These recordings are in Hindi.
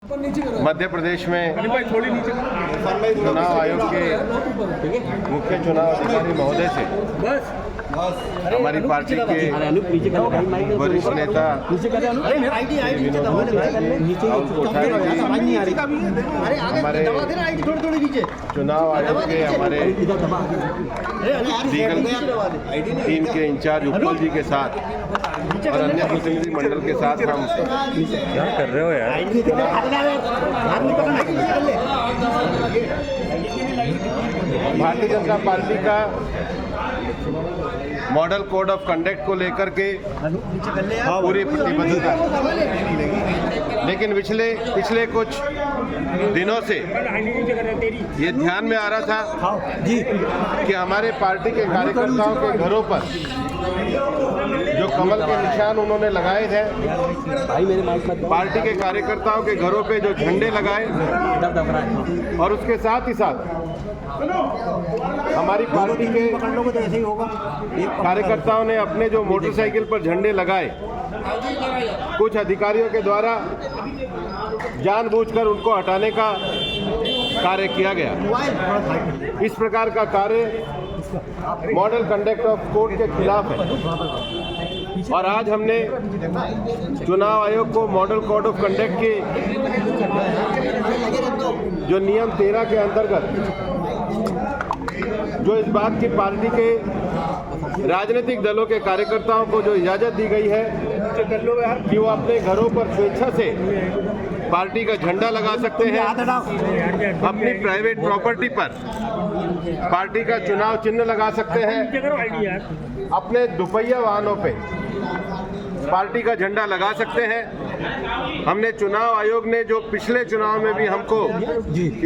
मध्य प्रदेश में चुनाव आयोग के मुख्य चुनाव अधिकारी महोदय से हमारी पार्टी के वरिष्ठ नेता हमारे चुनाव आयोग के हमारे लीगल टीम के इंचार्ज उत्पल जी के साथ और अन्य प्रतिनिधि मंडल के साथ हम क्या कर रहे हो यार। भारतीय जनता पार्टी का मॉडल कोड ऑफ कंडक्ट को लेकर के पूरी प्रतिबद्धता, लेकिन पिछले कुछ दिनों से ये ध्यान में आ रहा था कि हमारे पार्टी के कार्यकर्ताओं के घरों पर जो कमल के निशान उन्होंने लगाए थे, पार्टी के कार्यकर्ताओं के घरों पे जो झंडे लगाए और उसके साथ ही साथ हमारी पार्टी के कार्यकर्ताओं ने अपने जो मोटरसाइकिल पर झंडे लगाए, कुछ अधिकारियों के द्वारा जानबूझकर उनको हटाने का कार्य किया गया। इस प्रकार का कार्य मॉडल कंडक्ट ऑफ कोड के खिलाफ है और आज हमने चुनाव आयोग को मॉडल कोड ऑफ कंडक्ट के जो नियम 13 के अंतर्गत जो इस बात की पार्टी के राजनीतिक दलों के कार्यकर्ताओं को जो इजाज़त दी गई है कि वो अपने घरों पर स्वेच्छा से पार्टी का झंडा लगा सकते हैं, अपनी प्राइवेट प्रॉपर्टी पर पार्टी का चुनाव चिन्ह लगा सकते हैं, अपने दुपहिया वाहनों पे पार्टी का झंडा लगा सकते हैं। हमने चुनाव आयोग ने जो पिछले चुनाव में भी हमको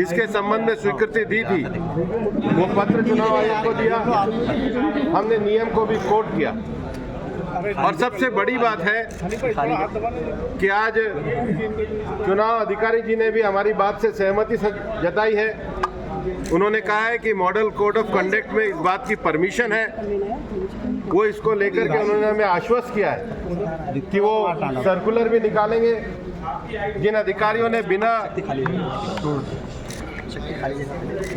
इसके संबंध में स्वीकृति दी थी, वो पत्र चुनाव आयोग को दिया, हमने नियम को भी कोट किया। और सबसे बड़ी बात है कि आज चुनाव अधिकारी जी ने भी हमारी बात से सहमति जताई है। उन्होंने कहा है कि मॉडल कोड ऑफ कंडक्ट में इस बात की परमिशन है, वो इसको लेकर के उन्होंने हमें आश्वस्त किया है कि वो सर्कुलर भी निकालेंगे। जिन अधिकारियों ने बिना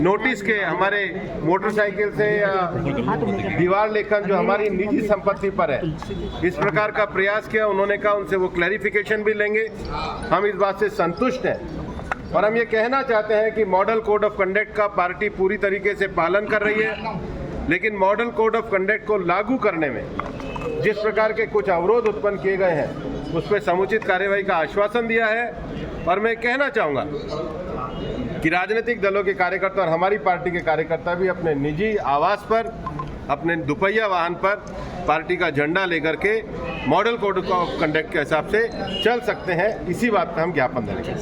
नोटिस के हमारे मोटरसाइकिल से या दीवार लेखन जो हमारी निजी संपत्ति पर है, इस प्रकार का प्रयास किया, उन्होंने कहा उनसे वो क्लैरिफिकेशन भी लेंगे। हम इस बात से संतुष्ट हैं और हम ये कहना चाहते हैं कि मॉडल कोड ऑफ कंडक्ट का पार्टी पूरी तरीके से पालन कर रही है, लेकिन मॉडल कोड ऑफ कंडक्ट को लागू करने में जिस प्रकार के कुछ अवरोध उत्पन्न किए गए हैं, उस पर समुचित कार्यवाही का आश्वासन दिया है। और मैं कहना चाहूँगा कि राजनीतिक दलों के कार्यकर्ता और हमारी पार्टी के कार्यकर्ता भी अपने निजी आवास पर, अपने दुपहिया वाहन पर पार्टी का झंडा लेकर के मॉडल कोड ऑफ कंडक्ट के हिसाब से चल सकते हैं। इसी बात पर हम ज्ञापन देंगे।